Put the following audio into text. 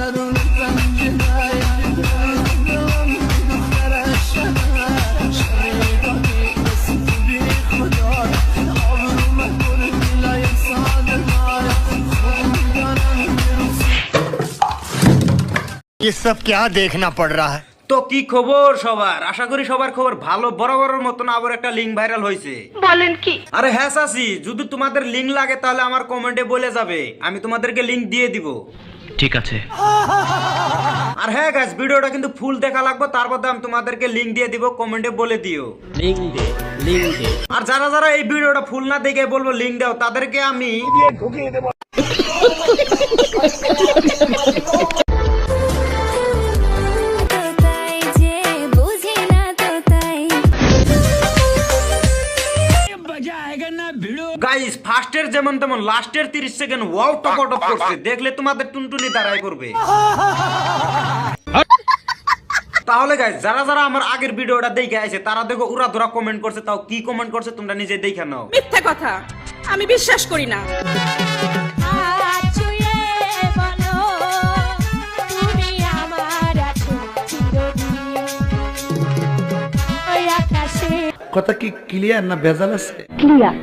ये सब क्या देखना पड़ रहा है। তো কি খবর সবার? আশা করি সবার খবর ভালো। বরাবরের মতন আবার একটা লিঙ্ক ভাইরাল হয়েছে। বলেন কি? আরে হ্যাঁ চাচি, যদি তোমাদের লিঙ্ক লাগে তাহলে আমার কমেন্টে বলে যাবে, আমি তোমাদেরকে লিঙ্ক দিয়ে দিব। ঠিক আছে। আর হ্যাঁ গাইস, ভিডিওটা কিন্তু ফুল দেখা লাগবে, তারপর আমি তোমাদেরকে লিঙ্ক দিয়ে দিব, কমেন্টে বলে দিও লিঙ্ক দে, লিঙ্ক দে। আর যারা যারা এই ভিডিওটা ফুল না দেখে বলবো লিঙ্ক দাও, তাদেরকে আমি ঢুকিয়ে দেব। গাইস ফার্স্টের যেমন তেমন লাস্টের 30 সেকেন্ড ওয়াও টকটক করছে, দেখলে তোমাদের টুনটুনি দাঁড়াই করবে। তাহলে গাইস যারা যারা আমার আগের ভিডিওটা দেখে আছে তারা দেখো উড়া ধরা কমেন্ট করছে, তাও কি কমেন্ট করছে তোমরা নিজে দেখে নাও। মিথ্যা কথা, আমি বিশ্বাস করি না। কথা কি ক্লিয়ার না ভেজাল আছে? ক্লিয়ার।